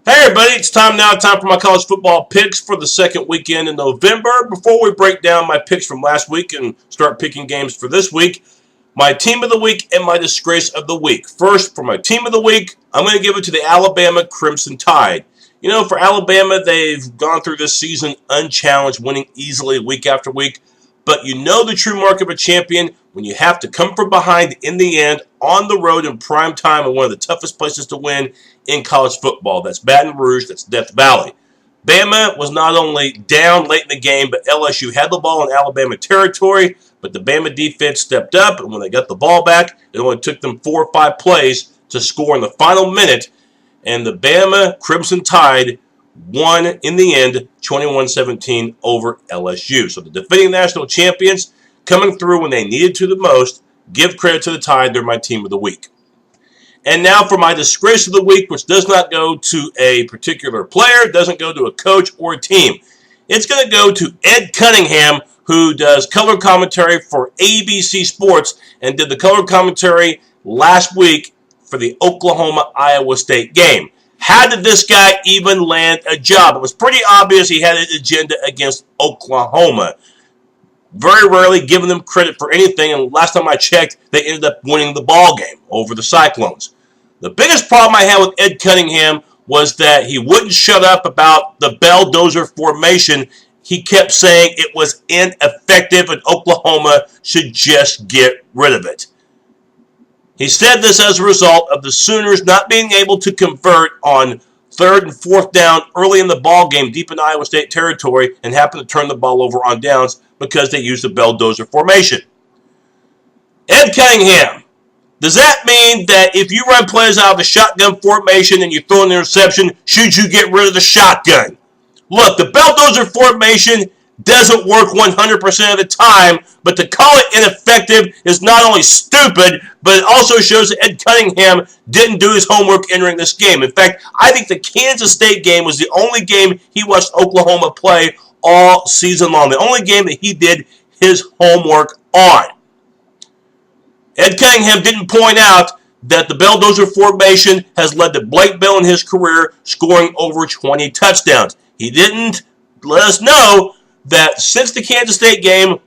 Hey everybody, it's time for my college football picks for the second weekend in November. Before we break down my picks from last week and start picking games for this week, my team of the week and my disgrace of the week. First, for my team of the week, I'm going to give it to the Alabama Crimson Tide. You know, for Alabama, they've gone through this season unchallenged, winning easily week after week. But you know the true mark of a champion when you have to come from behind in the end on the road in prime time in one of the toughest places to win in college football. That's Baton Rouge, that's Death Valley. Bama was not only down late in the game, but LSU had the ball in Alabama territory, but the Bama defense stepped up, and when they got the ball back, it only took them 4 or 5 plays to score in the final minute, and the Bama Crimson Tide won in the end 21-17 over LSU. So the defending national champions coming through when they needed to the most. Give credit to the Tide. They're my team of the week. And now for my disgrace of the week, which does not go to a particular player, doesn't go to a coach or a team. It's going to go to Ed Cunningham, who does color commentary for ABC Sports and did the color commentary last week for the Oklahoma-Iowa State game. How did this guy even land a job? It was pretty obvious he had an agenda against Oklahoma. Very rarely giving them credit for anything, and last time I checked, they ended up winning the ball game over the Cyclones. The biggest problem I had with Ed Cunningham was that he wouldn't shut up about the belldozer formation. He kept saying it was ineffective and Oklahoma should just get rid of it. He said this as a result of the Sooners not being able to convert on 3rd and 4th down early in the ball game deep in Iowa State territory and happened to turn the ball over on downs because they used the belldozer formation. Ed Cunningham, does that mean that if you run plays out of the shotgun formation and you throw an interception, should you get rid of the shotgun? Look, the belldozer formation doesn't work 100% of the time, but to call it ineffective is not only stupid, but it also shows that Ed Cunningham didn't do his homework entering this game. In fact, I think the Kansas State game was the only game he watched Oklahoma play all season long. The only game that he did his homework on. Ed Cunningham didn't point out that the belldozer formation has led to Blake Bell in his career scoring over 20 touchdowns. He didn't let us know that since the Kansas State game,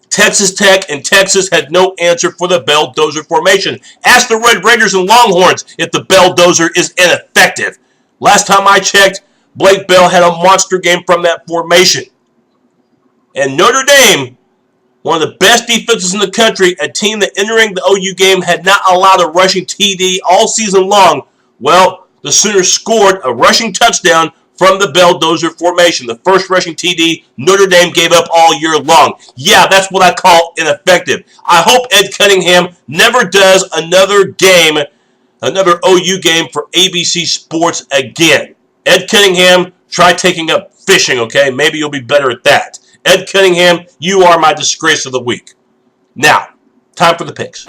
Texas Tech and Texas had no answer for the belldozer formation. Ask the Red Raiders and Longhorns if the belldozer is ineffective. Last time I checked, Blake Bell had a monster game from that formation. And Notre Dame, one of the best defenses in the country, a team that entering the OU game had not allowed a rushing TD all season long. Well, the Sooners scored a rushing touchdown from the belldozer formation. The first rushing TD Notre Dame gave up all year long. Yeah, that's what I call ineffective. I hope Ed Cunningham never does another game, another OU game for ABC Sports again. Ed Cunningham, try taking up fishing, okay? Maybe you'll be better at that. Ed Cunningham, you are my disgrace of the week. Now, time for the picks.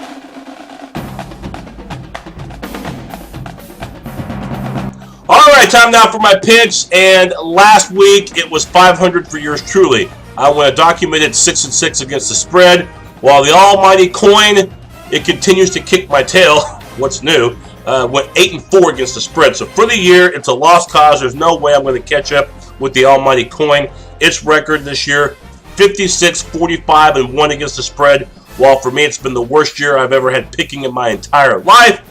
All right, time now for my picks, and last week it was 500 for yours truly. I went a documented 6-6 against the spread, while the almighty coin, it continues to kick my tail. What's new? Went 8-4 against the spread. So for the year, it's a lost cause. There's no way I'm going to catch up with the almighty coin. Its record this year, 56-45-1 against the spread, while for me it's been the worst year I've ever had picking in my entire life.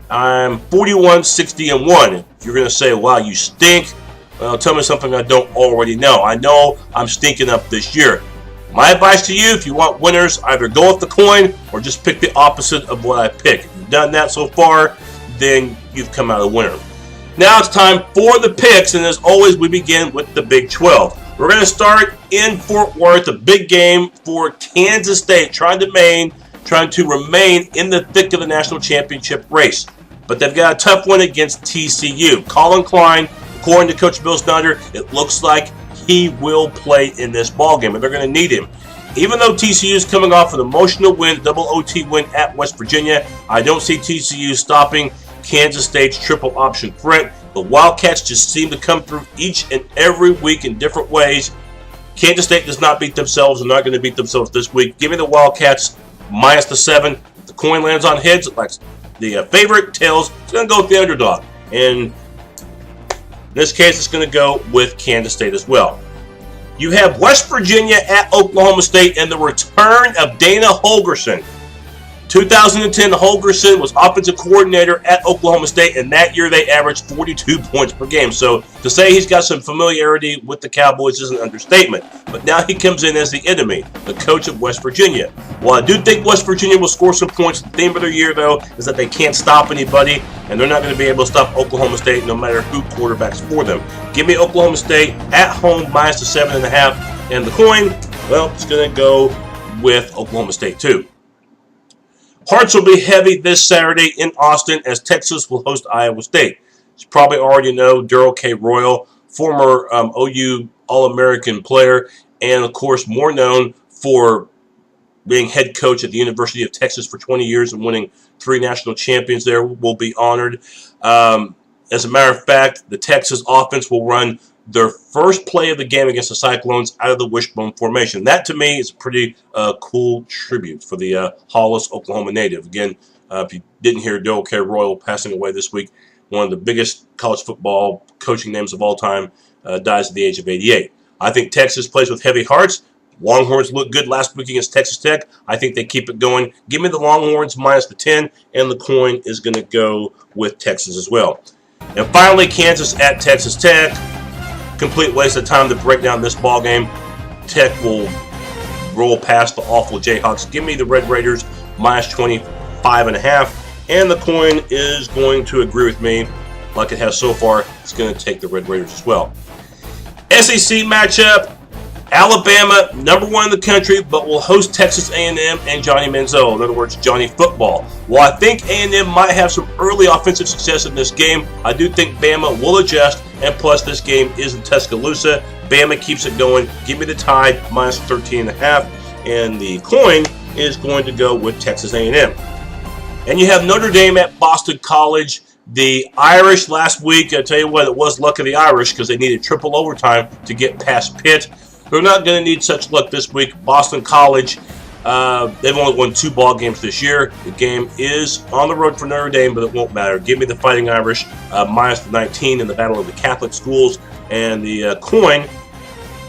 I'm 41-60-1. If you're going to say, wow, you stink, well, tell me something I don't already know. I know I'm stinking up this year. My advice to you, if you want winners, either go with the coin or just pick the opposite of what I pick. If you've done that so far, then you've come out a winner. Now it's time for the picks, and as always, we begin with the Big 12. We're going to start in Fort Worth, a big game for Kansas State, trying to remain in the thick of the national championship race. But they've got a tough one against TCU. Colin Klein, according to Coach Bill Snyder, it looks like he will play in this ballgame, and they're going to need him. Even though TCU is coming off an emotional win, double OT win at West Virginia, I don't see TCU stopping Kansas State's triple option threat. The Wildcats just seem to come through each and every week in different ways. Kansas State does not beat themselves and not going to beat themselves this week. Give me the Wildcats minus the 7. If the coin lands on heads, like the favorite, tails, it's going to go with the underdog. And in this case, it's going to go with Kansas State as well. You have West Virginia at Oklahoma State and the return of Dana Holgorsen. 2010, Holgorsen was offensive coordinator at Oklahoma State, and that year they averaged 42 points per game. So to say he's got some familiarity with the Cowboys is an understatement. But now he comes in as the enemy, the coach of West Virginia. While I do think West Virginia will score some points, the theme of their year, though, is that they can't stop anybody, and they're not going to be able to stop Oklahoma State no matter who quarterbacks for them. Give me Oklahoma State at home minus the 7.5, and the coin, well, it's going to go with Oklahoma State too. Hearts will be heavy this Saturday in Austin as Texas will host Iowa State. You probably already know Darrell K. Royal, former OU All-American player, and of course more known for being head coach at the University of Texas for 20 years and winning 3 national champions there, will be honored. As a matter of fact, the Texas offense will run their first play of the game against the Cyclones out of the wishbone formation. That, to me, is a pretty cool tribute for the Hollis, Oklahoma native. Again, if you didn't hear, Darrell K. Royal passing away this week, one of the biggest college football coaching names of all time, dies at the age of 88. I think Texas plays with heavy hearts. Longhorns looked good last week against Texas Tech. I think they keep it going. Give me the Longhorns minus the 10, and the coin is going to go with Texas as well. And finally, Kansas at Texas Tech. Complete waste of time to break down this ball game. Tech will roll past the awful Jayhawks. Give me the Red Raiders minus 25.5, and the coin is going to agree with me like it has so far. It's going to take the Red Raiders as well. SEC matchup. Alabama, number 1 in the country, but will host Texas A&M and Johnny Manziel. In other words, Johnny Football. While I think A&M might have some early offensive success in this game, I do think Bama will adjust, and plus this game is in Tuscaloosa. Bama keeps it going. Give me the Tide minus 13.5, and the coin is going to go with Texas A&M. And you have Notre Dame at Boston College. The Irish last week, I tell you what, it was luck of the Irish because they needed triple overtime to get past Pitt. They're not going to need such luck this week. Boston College, they've only won 2 ball games this year. The game is on the road for Notre Dame, but it won't matter. Give me the Fighting Irish minus the 19 in the Battle of the Catholic Schools, and the coin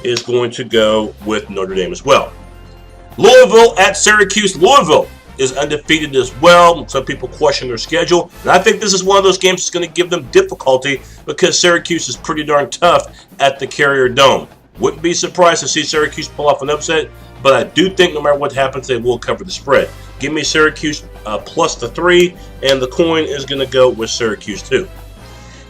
is going to go with Notre Dame as well. Louisville at Syracuse. Louisville is undefeated as well. Some people question their schedule, and I think this is one of those games that's going to give them difficulty because Syracuse is pretty darn tough at the Carrier Dome. Wouldn't be surprised to see Syracuse pull off an upset, but I do think no matter what happens, they will cover the spread. Give me Syracuse plus the 3, and the coin is going to go with Syracuse too.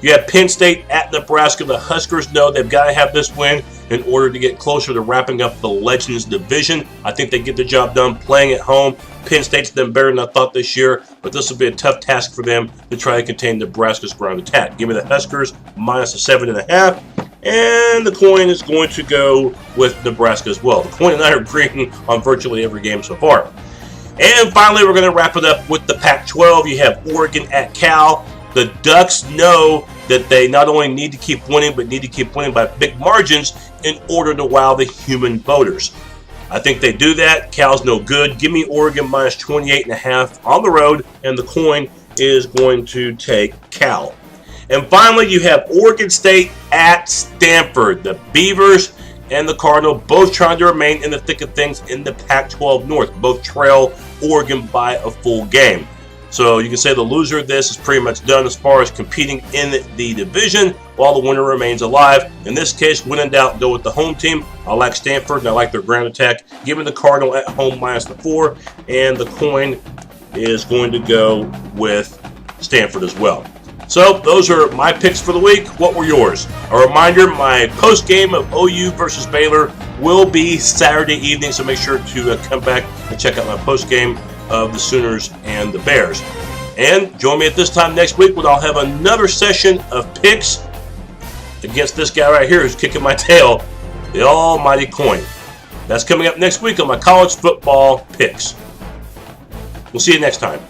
You have Penn State at Nebraska. The Huskers know they've got to have this win in order to get closer to wrapping up the Legends division. I think they get the job done playing at home. Penn State's done better than I thought this year, but this will be a tough task for them to try to contain Nebraska's ground attack. Give me the Huskers minus the 7.5. And the coin is going to go with Nebraska as well. The coin and I are agreeing on virtually every game so far. And finally, we're going to wrap it up with the Pac-12. You have Oregon at Cal. The Ducks know that they not only need to keep winning, but need to keep winning by big margins in order to wow the human voters. I think they do that. Cal's no good. Give me Oregon minus 28.5 on the road, and the coin is going to take Cal. And finally, you have Oregon State at Stanford. The Beavers and the Cardinal both trying to remain in the thick of things in the Pac-12 North. Both trail Oregon by a full game. So you can say the loser of this is pretty much done as far as competing in the division while the winner remains alive. In this case, when in doubt, go with the home team. I like Stanford and I like their ground attack. Give me the Cardinal at home minus the 4. And the coin is going to go with Stanford as well. So those are my picks for the week. What were yours? A reminder, my post game of OU versus Baylor will be Saturday evening, so make sure to come back and check out my post game of the Sooners and the Bears. And join me at this time next week when I'll have another session of picks against this guy right here who's kicking my tail, the almighty Coin. That's coming up next week on my college football picks. We'll see you next time.